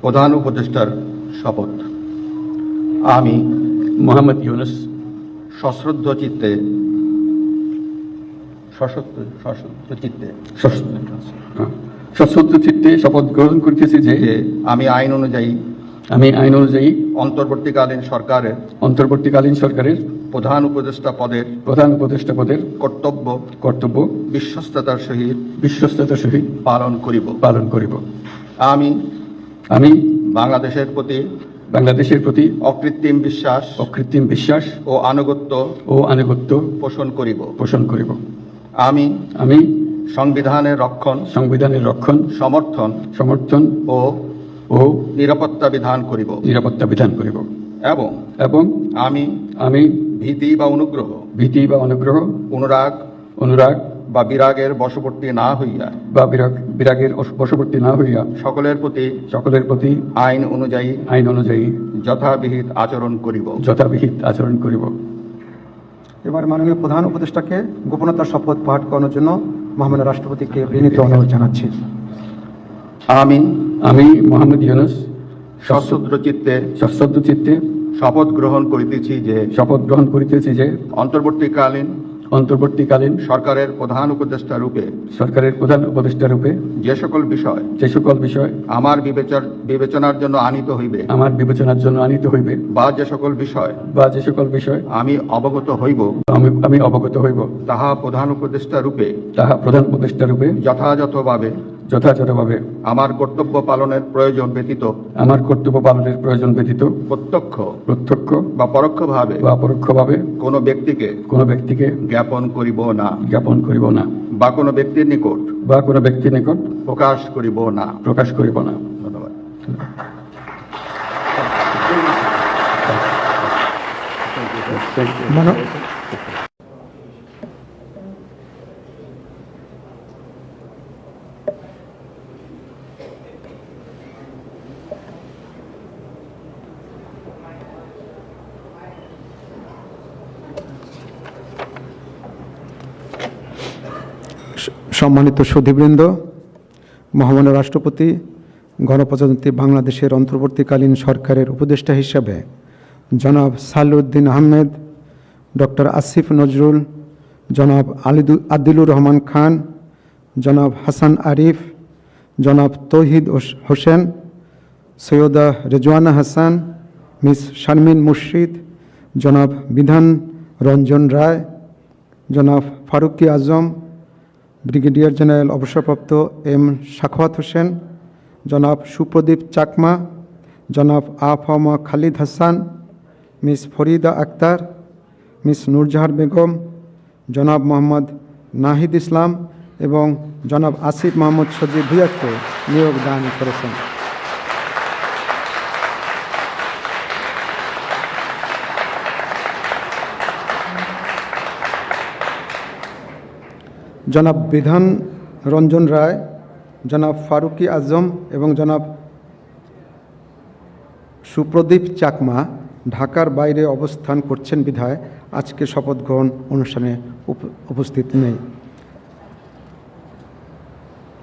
প্রধান উপদেষ্টার শপথ। আমি মোহাম্মদ ইউনুস সশ্রদ্ধ চিত্তে সশ্রদ্ধ চিত্তে শপথ গ্রহণ করিতেছি যে আমি আইন অনুযায়ী অন্তর্বর্তীকালীন সরকারের প্রধান উপদেষ্টা পদের কর্তব্য বিশ্বস্ততার সহিত পালন করিব। আমি বাংলাদেশের প্রতি অকৃত্রিম বিশ্বাস ও আনুগত্য পোষণ করিব। আমি সংবিধানের রক্ষণ সমর্থন ও নিরাপত্তা বিধান করিব এবং আমি ভীতি বা অনুগ্রহ অনুরাগ বা বিরাগের বশবর্তী না হইয়া সকলের প্রতি আইন অনুযায়ী যথাবিহিত আচরণ করিব। এবার মাননীয় প্রধান উপদেষ্টাকে গোপনতার শপথ পাঠ করানোর জন্য মহামান্য রাষ্ট্রপতিকে বিনীত অনুরোধ জানাচ্ছি। আমি মোহাম্মদ ইউনুস সশ্রদ্ধ চিত্তে শপথ গ্রহণ করিতেছি যে অন্তর্বর্তীকালীন সরকারের প্রধান উপদেষ্টা রূপে যে সকল বিষয় আমার বিবেচনার জন্য আনিত হইবে বা যে সকল বিষয় আমি অবগত হইব তাহা প্রধান উপদেষ্টা রূপে যথাযথভাবে আমার কর্তব্য পালনের প্রয়োজন ব্যতীত প্রত্যক্ষ বা পরোক্ষভাবে কোনো ব্যক্তিকে জ্ঞাপন করিব না বা কোনো ব্যক্তির নিকট প্রকাশ করিব না। ধন্যবাদ। সম্মানিত সুধীবৃন্দ, মহামান্য রাষ্ট্রপতি গণপ্রজাতন্ত্রী বাংলাদেশের অন্তর্বর্তীকালীন সরকারের উপদেষ্টা হিসাবে জনাব সালেউদ্দিন আহমেদ, ডক্টর আসিফ নজরুল, জনাব আদিলুর রহমান খান, জনাব হাসান আরিফ, জনাব তৌহিদ হোসেন, সৈয়দা রেজওয়ানা হাসান, মিস শারমিন মুর্শিদ, জনাব বিধান রঞ্জন রায়, জনাব ফারুকি আজম, ব্রিগেডিয়ার জেনারেল অবসরপ্রাপ্ত এম সাখাওয়াত হোসেন, জনাব সুপ্রদীপ চাকমা, জনাব আফামা খালিদ হাসান, মিস ফরিদা আক্তার, মিস নূরজাহার বেগম, জনাব মোহাম্মদ নাহিদ ইসলাম এবং জনাব আসিফ মোহাম্মদ সজিব ভুঁইয়াকে নিয়োগ দান করেছেন। জনাব বিধান রঞ্জন রায়, জনাব ফারুকি আজম এবং জনাব সুপ্রদীপ চাকমা ঢাকার বাইরে অবস্থান করছেন বিধায় আজকে শপথ গ্রহণ অনুষ্ঠানে উপস্থিত নেই।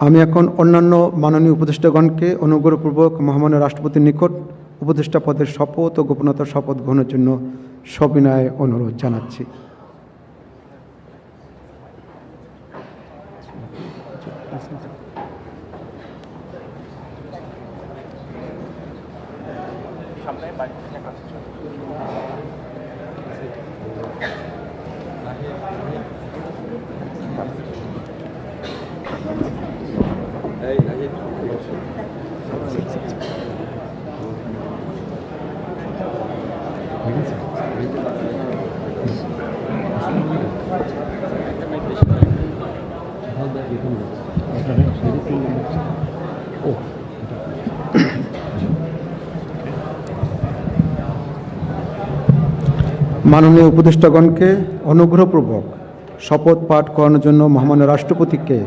আমি এখন অন্যান্য মাননীয় উপদেষ্টাগণকে অনুগ্রহপূর্বক মহামান্য রাষ্ট্রপতির নিকট উপদেষ্টা পদের শপথ ও গোপনতার শপথ গ্রহণের জন্য সবিনয়ে অনুরোধ জানাচ্ছি। মাননীয় উপদেষ্টাগণকে অনুগ্রহপূর্বক শপথ পাঠ করানোর জন্য মহামান্য রাষ্ট্রপতিকে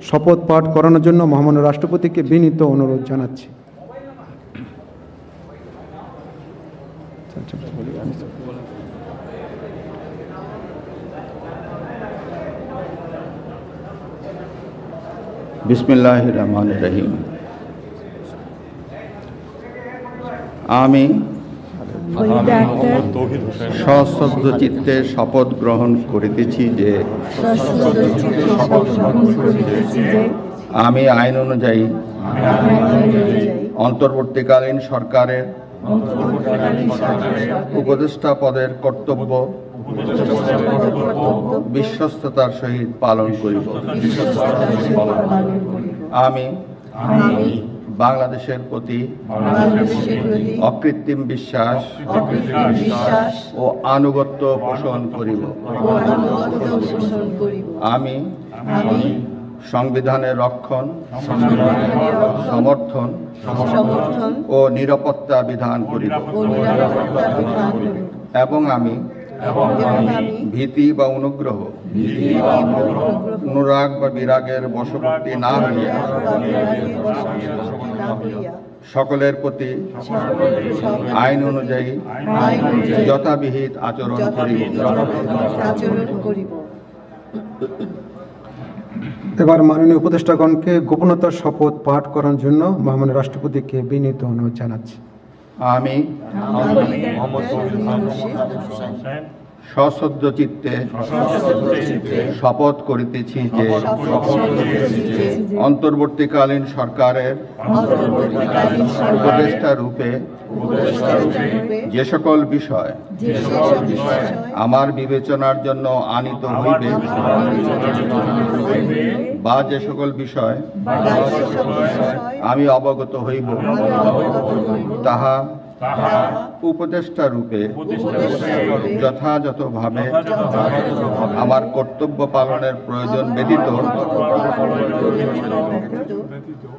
শপথ পাঠ করানোর জন্য মহামান্য রাষ্ট্রপতিকে বিনীত অনুরোধ জানাচ্ছি। বিসমিল্লাহির রহমানির রহিম। আমি সশ্রদ্ধ চিত্তে শপথ গ্রহণ করিতেছি যে আমি আইন অনুযায়ী অন্তর্বর্তীকালীন সরকারের উপদেষ্টা পদের কর্তব্য বিশ্বস্ততার সহিত পালন করিব। আমি বাংলাদেশের প্রতি অকৃত্রিম বিশ্বাস ও আনুগত্য পোষণ করিব। আমি সংবিধানের রক্ষণ, সমর্থন ও নিরাপত্তা বিধান করিব এবং আমি ভীতি বা অনুগ্রহ, অনুরাগ বা বিরাগের বশবর্তী না হইয়া সকলের প্রতি আইন অনুযায়ী যথাবিহিত আচরণ করিব। এবার মাননীয় উপদেষ্টাগণকে গোপনতার শপথ পাঠ করার জন্য মহামান্য রাষ্ট্রপতিকে বিনীত অনুরোধ জানাচ্ছি। আমি সশ্রদ্ধ চিত্তে শপথ করিতেছি যে অন্তর্বর্তীকালীন সরকারের উপদেষ্টা রূপে যে সকল বিষয় আমার বিবেচনার জন্য আনিত হইবে বা যে সকল বিষয় আমি অবগত হইব তাহা উপদেষ্টা রূপে যথাযথভাবে আমার কর্তব্য পালনের প্রয়োজন ব্যতীত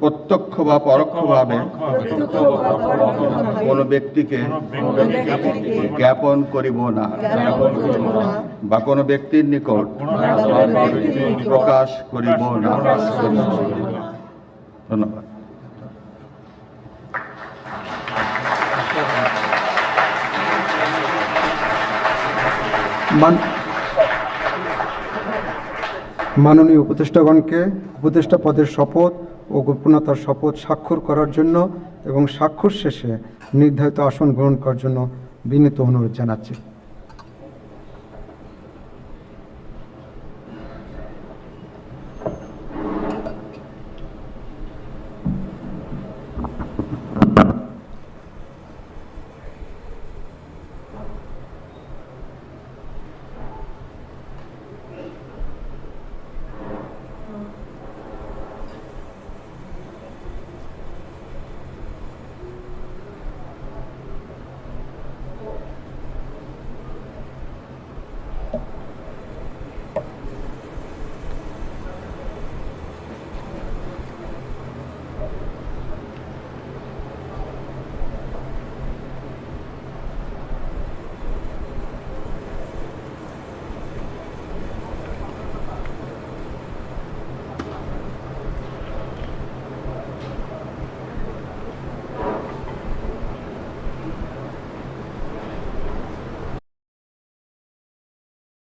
প্রত্যক্ষ বা পরোক্ষভাবে কোনো ব্যক্তিকে জ্ঞাপন করিব না বা কোনো ব্যক্তির নিকট প্রকাশ করিব না। ধন্যবাদ। মাননীয় উপদেষ্টাগণকে উপদেষ্টা পদের শপথ ও গোপনতার শপথ স্বাক্ষর করার জন্য এবং স্বাক্ষর শেষে নির্ধারিত আসন গ্রহণ করার জন্য বিনীত অনুরোধ জানাচ্ছি।